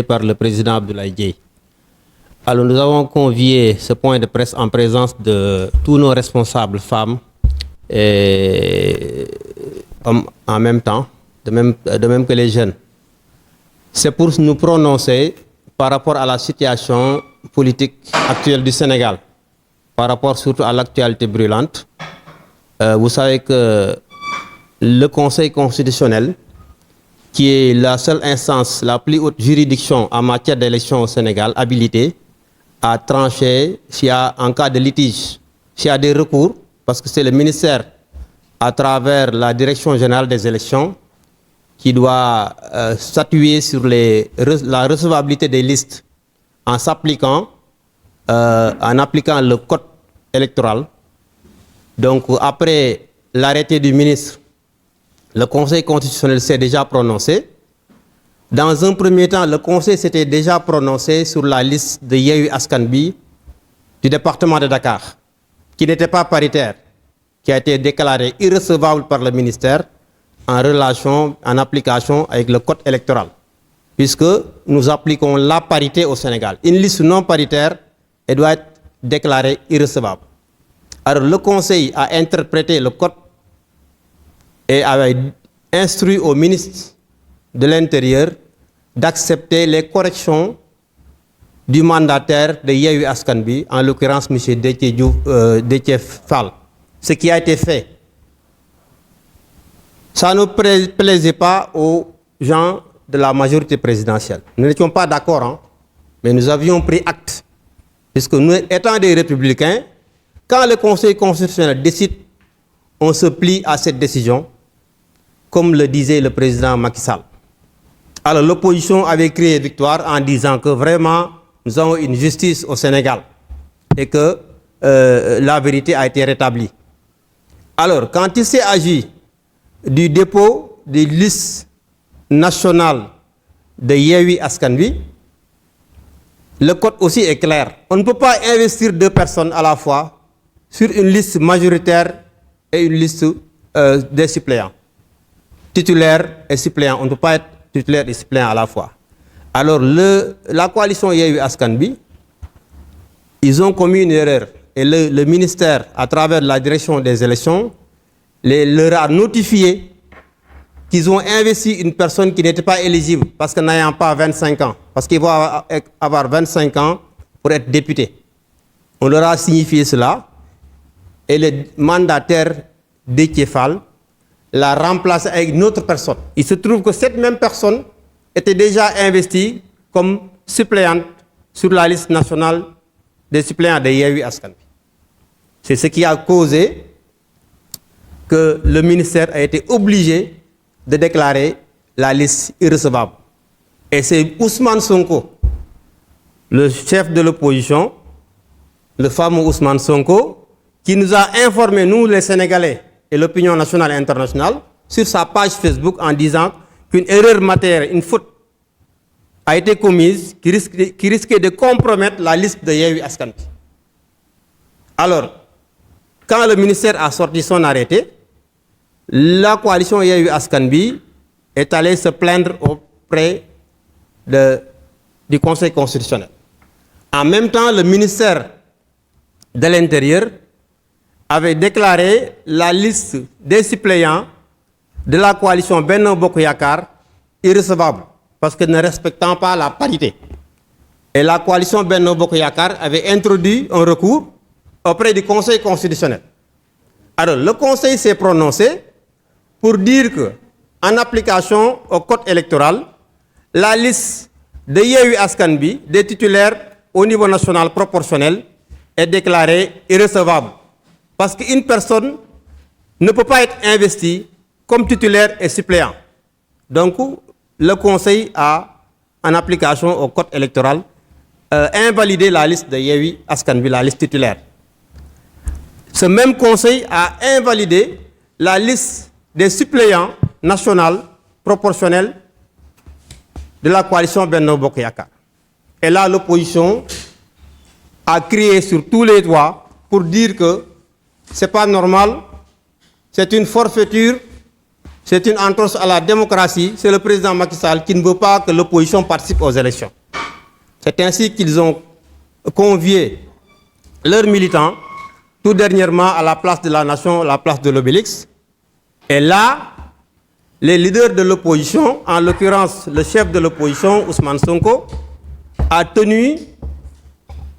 par le président Abdoulaye Dièye. Alors nous avons convié ce point de presse en présence de tous nos responsables femmes et hommes en même temps, de même que les jeunes. C'est pour nous prononcer par rapport à la situation politique actuelle du Sénégal, par rapport surtout à l'actualité brûlante. Vous savez que le Conseil constitutionnel, qui est la seule instance, la plus haute juridiction en matière d'élection au Sénégal, habilitée, à trancher en cas de litige, s'il y a des recours, parce que c'est le ministère, à travers la Direction générale des élections, qui doit statuer sur la recevabilité des listes en appliquant le code électoral. Donc après l'arrêté du ministre, le Conseil constitutionnel s'est déjà prononcé. Dans un premier temps, le Conseil s'était déjà prononcé sur la liste de Yewwi Askan Wi du département de Dakar, qui n'était pas paritaire, qui a été déclarée irrecevable par le ministère en application avec le code électoral, puisque nous appliquons la parité au Sénégal. Une liste non paritaire, elle doit être déclarée irrecevable. Alors le Conseil a interprété le code et avait instruit au ministre de l'Intérieur d'accepter les corrections du mandataire de Yewwi Askan Wi, en l'occurrence M. Déthié Fall. Ce qui a été fait. Ça ne plaisait pas aux gens de la majorité présidentielle. Nous n'étions pas d'accord, mais nous avions pris acte. Puisque nous, étant des républicains, quand le Conseil constitutionnel décide, on se plie à cette décision, comme le disait le président Macky Sall. Alors l'opposition avait crié victoire en disant que vraiment nous avons une justice au Sénégal et que la vérité a été rétablie. Alors quand il s'est agi du dépôt des listes nationales de Yewwi Askan Wi, le code aussi est clair. On ne peut pas investir deux personnes à la fois sur une liste majoritaire et une liste des suppléants. Titulaire et suppléant. On ne peut pas être titulaire et suppléant à la fois. Alors la coalition Yewwi Askan Wi, ils ont commis une erreur. Et le ministère, à travers la direction des élections, leur a notifié qu'ils ont investi une personne qui n'était pas éligible parce que n'ayant pas 25 ans. Parce qu'il va avoir 25 ans pour être député. On leur a signifié cela. Et le mandataire Déthié Fall l'a remplacé avec une autre personne. Il se trouve que cette même personne était déjà investie comme suppléante sur la liste nationale des suppléants de Yewwi Askan Wi. C'est ce qui a causé que le ministère a été obligé de déclarer la liste irrecevable. Et c'est Ousmane Sonko, le chef de l'opposition, le fameux Ousmane Sonko, qui nous a informé, nous les Sénégalais, et l'opinion nationale et internationale, sur sa page Facebook en disant qu'une erreur matérielle, une faute, a été commise qui risquait de compromettre la liste de Yewwi Askan Wi. Alors, quand le ministère a sorti son arrêté, la coalition Yewwi Askan Wi est allée se plaindre auprès du Conseil constitutionnel. En même temps, le ministère de l'Intérieur avait déclaré la liste des suppléants de la coalition Benno Bokk Yakaar irrecevable parce que ne respectant pas la parité. Et la coalition Benno Bokk Yakaar avait introduit un recours auprès du Conseil constitutionnel. Alors le Conseil s'est prononcé pour dire que, en application au code électoral, la liste de Yewwi Askan Wi des titulaires au niveau national proportionnel est déclarée irrecevable. Parce qu'une personne ne peut pas être investie comme titulaire et suppléant. Donc, le Conseil a, en application au code électoral, invalidé la liste de Yewwi Askan Wi, la liste titulaire. Ce même Conseil a invalidé la liste des suppléants nationaux proportionnels de la coalition Benno Bokk Yakaar. Et là, l'opposition a crié sur tous les toits pour dire que c'est pas normal, c'est une forfaiture c'est une entorse à la démocratie. C'est le président Macky Sall qui ne veut pas que l'opposition participe aux élections. C'est ainsi qu'ils ont convié leurs militants, tout dernièrement à la place de la Nation, la place de l'Obélisque. Et là, les leaders de l'opposition, en l'occurrence le chef de l'opposition, Ousmane Sonko, a tenu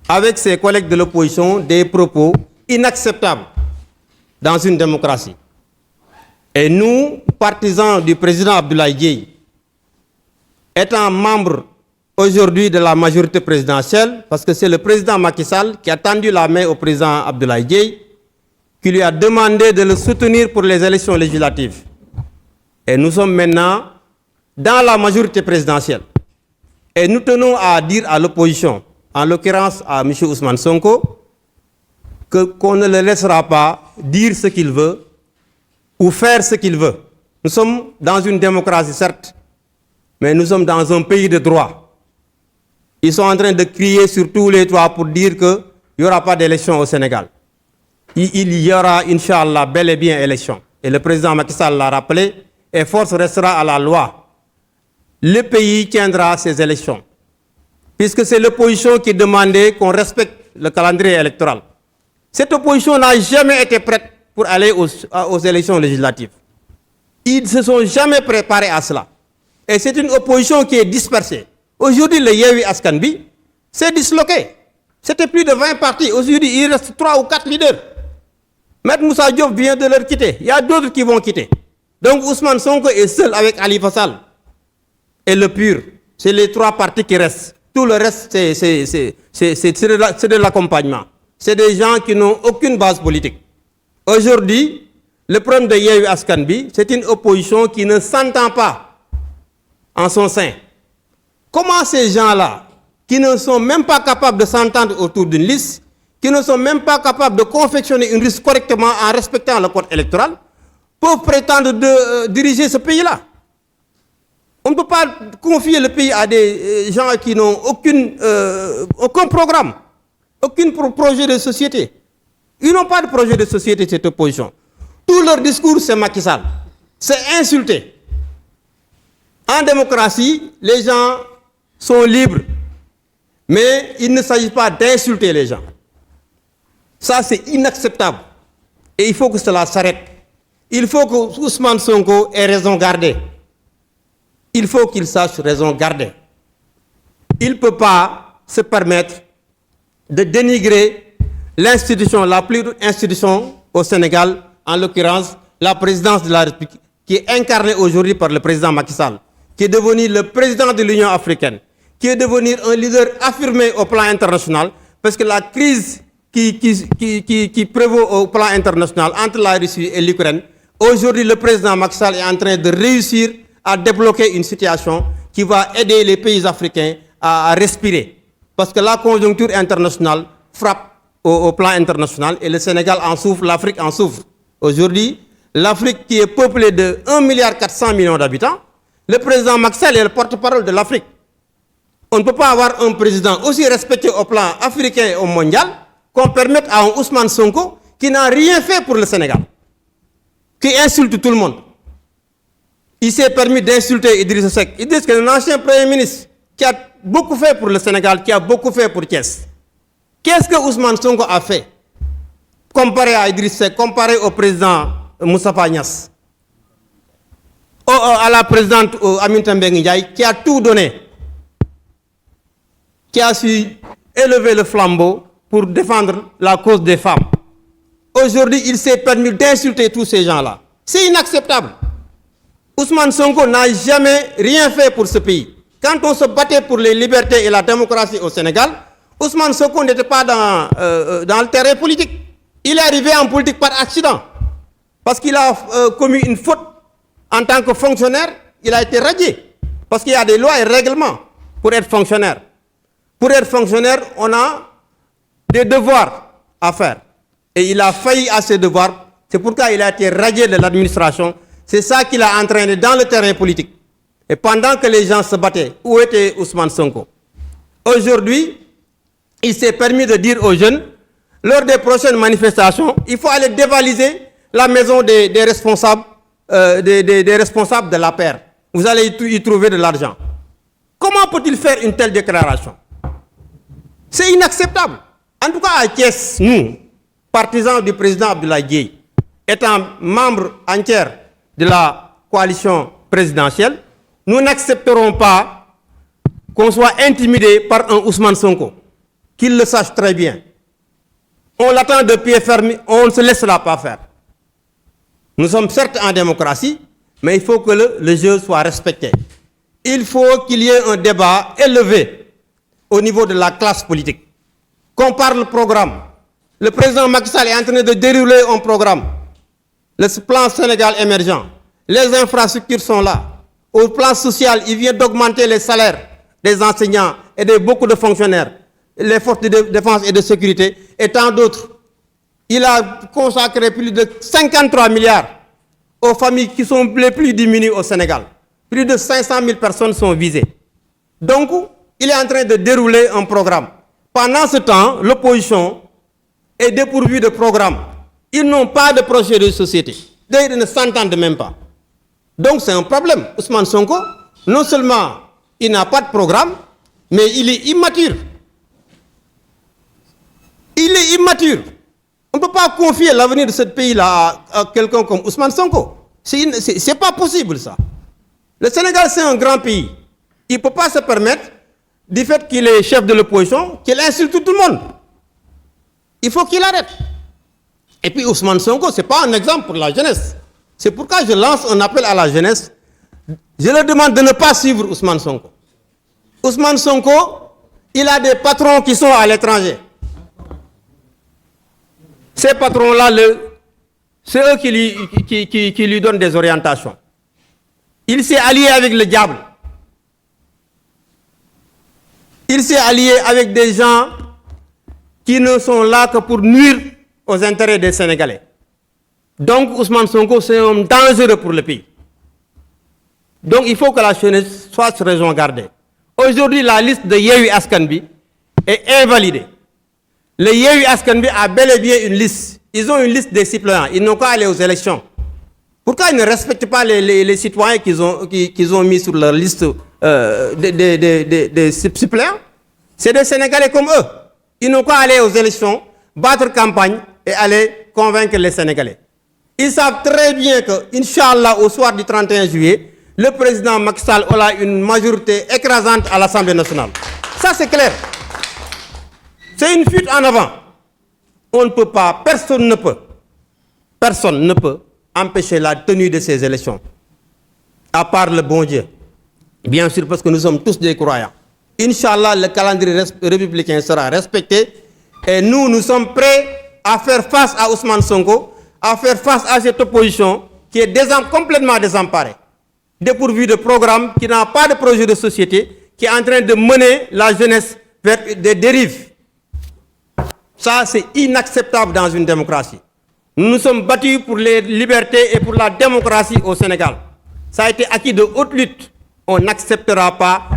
avec ses collègues de l'opposition des propos inacceptables dans une démocratie. Et nous, partisans du président Abdoulaye Dièye, étant membres aujourd'hui de la majorité présidentielle, parce que c'est le président Macky Sall qui a tendu la main au président Abdoulaye Dièye, qui lui a demandé de le soutenir pour les élections législatives. Et nous sommes maintenant dans la majorité présidentielle. Et nous tenons à dire à l'opposition, en l'occurrence à M. Ousmane Sonko, qu'on ne le laissera pas dire ce qu'il veut ou faire ce qu'il veut. Nous sommes dans une démocratie, certes, mais nous sommes dans un pays de droit. Ils sont en train de crier sur tous les toits pour dire qu'il n'y aura pas d'élection au Sénégal. Il y aura, Inch'Allah, bel et bien élection. Et le président Macky Sall l'a rappelé, et force restera à la loi. Le pays tiendra ces élections. Puisque c'est l'opposition qui demandait qu'on respecte le calendrier électoral. Cette opposition n'a jamais été prête pour aller aux élections législatives. Ils ne se sont jamais préparés à cela. Et c'est une opposition qui est dispersée. Aujourd'hui, le Yewwi Askan Wi s'est disloqué. C'était plus de 20 partis. Aujourd'hui, il reste 3 ou 4 leaders. Maître Moussa Diop vient de leur quitter. Il y a d'autres qui vont quitter. Donc Ousmane Sonko est seul avec Ali Fassal et le PUR. C'est les 3 partis qui restent. Tout le reste, c'est de l'accompagnement. C'est des gens qui n'ont aucune base politique. Aujourd'hui, le problème de Yewwi Askan Wi, c'est une opposition qui ne s'entend pas en son sein. Comment ces gens-là, qui ne sont même pas capables de s'entendre autour d'une liste, qui ne sont même pas capables de confectionner une liste correctement en respectant le code électoral, peuvent prétendre de diriger ce pays-là? On ne peut pas confier le pays à des gens qui n'ont aucun programme, aucun projet de société. Ils n'ont pas de projet de société, cette opposition. Tout leur discours, c'est Macky Sall. C'est insulter. En démocratie, les gens sont libres. Mais il ne s'agit pas d'insulter les gens. Ça, c'est inacceptable. Et il faut que cela s'arrête. Il faut que Ousmane Sonko ait raison gardée. Il faut qu'il sache raison garder. Il ne peut pas se permettre de dénigrer l'institution, la plus haute institution au Sénégal, en l'occurrence la présidence de la République, qui est incarnée aujourd'hui par le président Macky Sall, qui est devenu le président de l'Union africaine, qui est devenu un leader affirmé au plan international, parce que la crise qui prévaut au plan international entre la Russie et l'Ukraine, aujourd'hui le président Macky Sall est en train de réussir à débloquer une situation qui va aider les pays africains à respirer. Parce que la conjoncture internationale frappe au plan international et le Sénégal en souffre, l'Afrique en souffre. Aujourd'hui, l'Afrique qui est peuplée de 1,4 milliard d'habitants, le président Macky Sall est le porte-parole de l'Afrique. On ne peut pas avoir un président aussi respecté au plan africain et au mondial qu'on permette à un Ousmane Sonko qui n'a rien fait pour le Sénégal, qui insulte tout le monde. Il s'est permis d'insulter Idrissa Seck. Ils disent que l'ancien Premier ministre qui a beaucoup fait pour le Sénégal, qui a beaucoup fait pour Thiès. Qu'est-ce que Ousmane Sonko a fait comparé à Idrissa Seck, comparé au président Moustapha Niasse, à la présidente Aminata Mbengue Ndiaye, qui a tout donné, qui a su élever le flambeau pour défendre la cause des femmes. Aujourd'hui, il s'est permis d'insulter tous ces gens-là. C'est inacceptable. Ousmane Sonko n'a jamais rien fait pour ce pays. Quand on se battait pour les libertés et la démocratie au Sénégal, Ousmane Sonko n'était pas dans le terrain politique. Il est arrivé en politique par accident. Parce qu'il a commis une faute en tant que fonctionnaire, il a été radié. Parce qu'il y a des lois et règlements pour être fonctionnaire. Pour être fonctionnaire, on a des devoirs à faire. Et il a failli à ses devoirs. C'est pourquoi il a été radié de l'administration. C'est ça qui l'a entraîné dans le terrain politique. Et pendant que les gens se battaient, où était Ousmane Sonko? Aujourd'hui, il s'est permis de dire aux jeunes, lors des prochaines manifestations, il faut aller dévaliser la maison des responsables des responsables de la paire. Vous allez y trouver de l'argent. Comment peut-il faire une telle déclaration? C'est inacceptable. En tout cas, à Thiès, nous, partisans du président Abdoulaye Dièye, étant membres entiers de la coalition présidentielle, nous n'accepterons pas qu'on soit intimidé par un Ousmane Sonko. Qu'il le sache très bien. On l'attend de pied ferme, on ne se laissera pas faire. Nous sommes certes en démocratie, mais il faut que le jeu soit respecté. Il faut qu'il y ait un débat élevé au niveau de la classe politique. Qu'on parle programme. Le président Macky Sall est en train de dérouler un programme. Le plan Sénégal émergent. Les infrastructures sont là. Au plan social, il vient d'augmenter les salaires des enseignants et de beaucoup de fonctionnaires, les forces de défense et de sécurité et tant d'autres. Il a consacré plus de 53 milliards aux familles qui sont les plus diminuées au Sénégal. Plus de 500 000 personnes sont visées. Donc, il est en train de dérouler un programme. Pendant ce temps, l'opposition est dépourvue de programme. Ils n'ont pas de projet de société. D'ailleurs, ils ne s'entendent même pas. Donc, c'est un problème. Ousmane Sonko, non seulement il n'a pas de programme, mais il est immature. Il est immature. On ne peut pas confier l'avenir de ce pays-là à quelqu'un comme Ousmane Sonko. C'est pas possible, ça. Le Sénégal, c'est un grand pays. Il ne peut pas se permettre, du fait qu'il est chef de l'opposition, qu'il insulte tout le monde. Il faut qu'il arrête. Et puis Ousmane Sonko, ce n'est pas un exemple pour la jeunesse. C'est pourquoi je lance un appel à la jeunesse. Je leur demande de ne pas suivre Ousmane Sonko. Ousmane Sonko, il a des patrons qui sont à l'étranger. Ces patrons-là, c'est eux qui lui donnent des orientations. Il s'est allié avec le diable. Il s'est allié avec des gens qui ne sont là que pour nuire aux intérêts des Sénégalais. Donc Ousmane Sonko, c'est un danger pour le pays. Donc il faut que la jeunesse soit sur raison gardée. Aujourd'hui, la liste de Yewwi Askan Wi est invalidée. Le Yewwi Askan Wi a bel et bien une liste. Ils ont une liste des suppléants. Ils n'ont qu'à aller aux élections. Pourquoi ils ne respectent pas les citoyens qu'ils ont mis sur leur liste des suppléants? C'est des Sénégalais comme eux. Ils n'ont qu'à aller aux élections, battre campagne et aller convaincre les Sénégalais. Ils savent très bien que, Inch'Allah, au soir du 31 juillet, le président Macky Sall aura une majorité écrasante à l'Assemblée nationale. Ça, c'est clair. C'est une fuite en avant. On ne peut pas, personne ne peut empêcher la tenue de ces élections. À part le bon Dieu. Bien sûr, parce que nous sommes tous des croyants. Inch'Allah, le calendrier républicain sera respecté. Et nous sommes prêts à faire face à Ousmane Sonko, à faire face à cette opposition qui est complètement désemparée, dépourvue de programme, qui n'a pas de projet de société, qui est en train de mener la jeunesse vers des dérives. Ça, c'est inacceptable dans une démocratie. Nous nous sommes battus pour les libertés et pour la démocratie au Sénégal. Ça a été acquis de haute lutte. On n'acceptera pas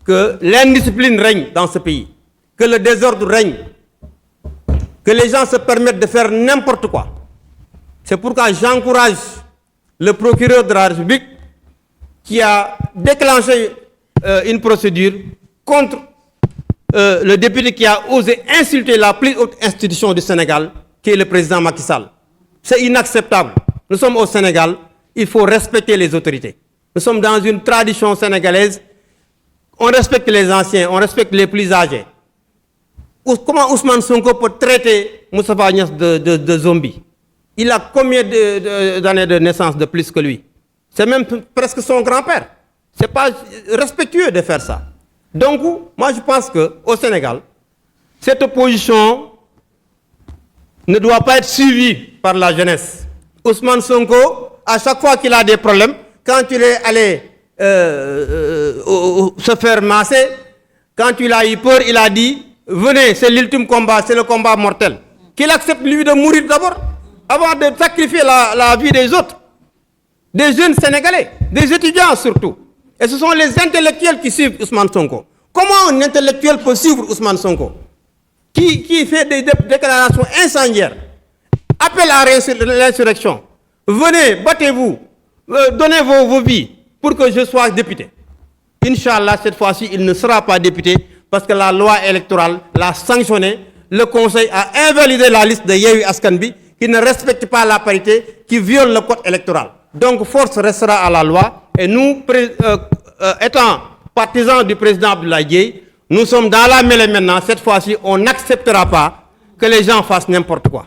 que l'indiscipline règne dans ce pays, que le désordre règne, que les gens se permettent de faire n'importe quoi. C'est pourquoi j'encourage le procureur de la République qui a déclenché une procédure contre le député qui a osé insulter la plus haute institution du Sénégal, qui est le président Macky Sall. C'est inacceptable. Nous sommes au Sénégal, il faut respecter les autorités. Nous sommes dans une tradition sénégalaise. On respecte les anciens, on respecte les plus âgés. Comment Ousmane Sonko peut traiter Moustapha Niasse de zombie? Il a combien d'années de naissance de plus que lui? C'est même presque son grand-père. Ce n'est pas respectueux de faire ça. Donc, moi je pense qu'au Sénégal, cette opposition ne doit pas être suivie par la jeunesse. Ousmane Sonko, à chaque fois qu'il a des problèmes, quand il est allé se faire masser, quand il a eu peur, il a dit « Venez, c'est l'ultime combat, c'est le combat mortel. » Qu'il accepte lui de mourir d'abord, avant de sacrifier la vie des autres. Des jeunes Sénégalais, des étudiants surtout. Et ce sont les intellectuels qui suivent Ousmane Sonko. Comment un intellectuel peut suivre Ousmane Sonko qui fait des déclarations incendiaires, appelle à l'insurrection. Venez, battez-vous. donnez vos vies pour que je sois député. Inch'Allah, cette fois-ci, il ne sera pas député parce que la loi électorale l'a sanctionné. Le Conseil a invalidé la liste de Yewwi Askan Wi qui ne respecte pas la parité, qui viole le code électoral. Donc, force restera à la loi. Et nous, étant partisans du président Abdoulaye Dièye, nous sommes dans la mêlée maintenant. Cette fois-ci, on n'acceptera pas que les gens fassent n'importe quoi.